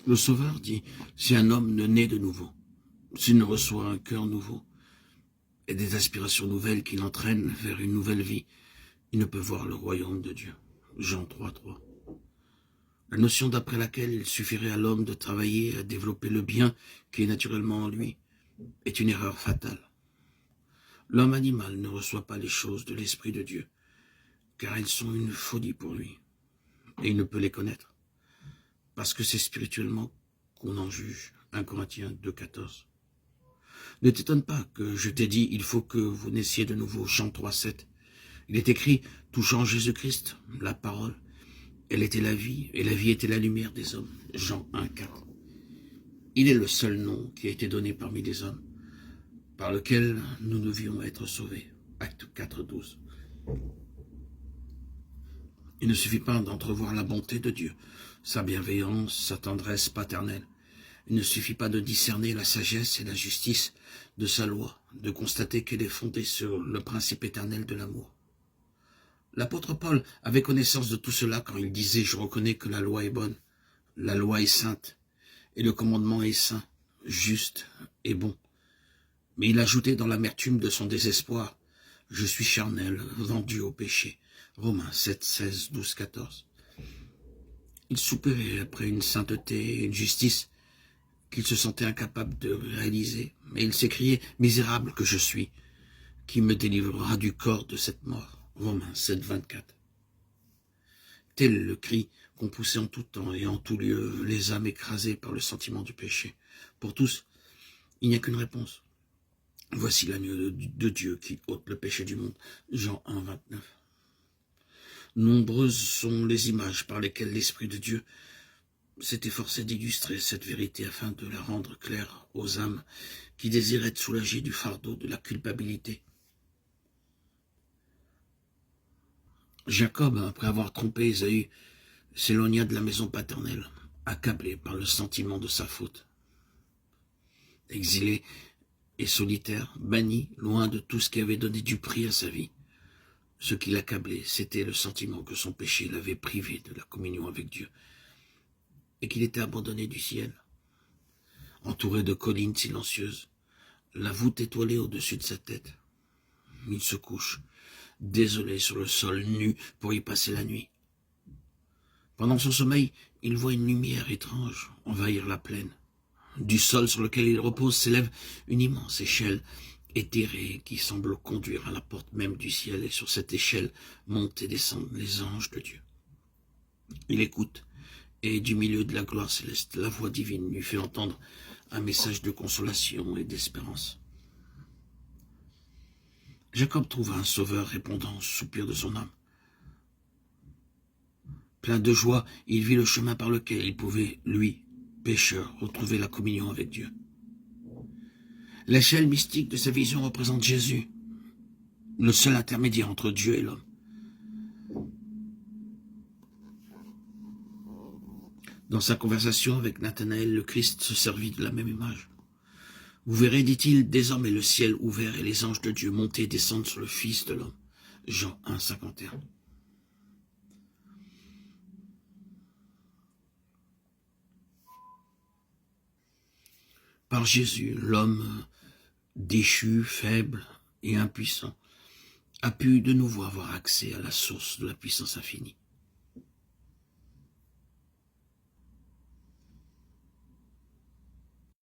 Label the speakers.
Speaker 1: Le Sauveur dit, si un homme ne naît de nouveau, s'il ne reçoit un cœur nouveau et des aspirations nouvelles qui l'entraînent vers une nouvelle vie, il ne peut voir le royaume de Dieu. Jean 3:3. La notion d'après laquelle il suffirait à l'homme de travailler à développer le bien qui est naturellement en lui est une erreur fatale. L'homme animal ne reçoit pas les choses de l'Esprit de Dieu, car elles sont une folie pour lui, et il ne peut les connaître, parce que c'est spirituellement qu'on en juge. 1 Corinthiens 2:14. Ne t'étonne pas que je t'ai dit, il faut que vous naissiez de nouveau. Jean 3:7. Il est écrit, touchant Jésus-Christ, la parole, elle était la vie, et la vie était la lumière des hommes. Jean 1:4. Il est le seul nom qui a été donné parmi les hommes, par lequel nous devions être sauvés. Acte 4:12. Il ne suffit pas d'entrevoir la bonté de Dieu, sa bienveillance, sa tendresse paternelle. Il ne suffit pas de discerner la sagesse et la justice de sa loi, de constater qu'elle est fondée sur le principe éternel de l'amour. L'apôtre Paul avait connaissance de tout cela quand il disait « Je reconnais que la loi est bonne, la loi est sainte, et le commandement est saint, juste et bon. » Mais il ajoutait dans l'amertume de son désespoir « Je suis charnel, vendu au péché. » Romains 7, 16, 12, 14. Il soupirait après une sainteté et une justice qu'il se sentait incapable de réaliser, mais il s'écriait « Misérable que je suis, qui me délivrera du corps de cette mort ?» Romains 7, 24. Tel est le cri qu'ont poussé en tout temps et en tout lieu les âmes écrasées par le sentiment du péché. Pour tous, il n'y a qu'une réponse. Voici l'agneau de Dieu qui ôte le péché du monde. Jean 1, 29. Nombreuses sont les images par lesquelles l'Esprit de Dieu s'est efforcé d'illustrer cette vérité afin de la rendre claire aux âmes qui désirent être soulagées du fardeau de la culpabilité. Jacob, après avoir trompé Ésaü, s'éloigna de la maison paternelle, accablé par le sentiment de sa faute. Exilé et solitaire, banni, loin de tout ce qui avait donné du prix à sa vie. Ce qui l'accablait, c'était le sentiment que son péché l'avait privé de la communion avec Dieu et qu'il était abandonné du ciel. Entouré de collines silencieuses, la voûte étoilée au-dessus de sa tête, il se couche, désolé sur le sol nu pour y passer la nuit. Pendant son sommeil, il voit une lumière étrange envahir la plaine. Du sol sur lequel il repose s'élève une immense échelle éthérée qui semble conduire à la porte même du ciel, et sur cette échelle montent et descendent les anges de Dieu. Il écoute, et du milieu de la gloire céleste, la voix divine lui fait entendre un message de consolation et d'espérance. Jacob trouva un sauveur répondant au soupir de son âme. Plein de joie, il vit le chemin par lequel il pouvait, lui, pécheur, retrouver la communion avec Dieu. L'échelle mystique de sa vision représente Jésus, le seul intermédiaire entre Dieu et l'homme. Dans sa conversation avec Nathanaël, le Christ se servit de la même image. Vous verrez, dit-il, désormais le ciel ouvert et les anges de Dieu monter et descendre sur le Fils de l'homme. Jean 1, 51. Par Jésus, l'homme déchu, faible et impuissant a pu de nouveau avoir accès à la source de la puissance infinie.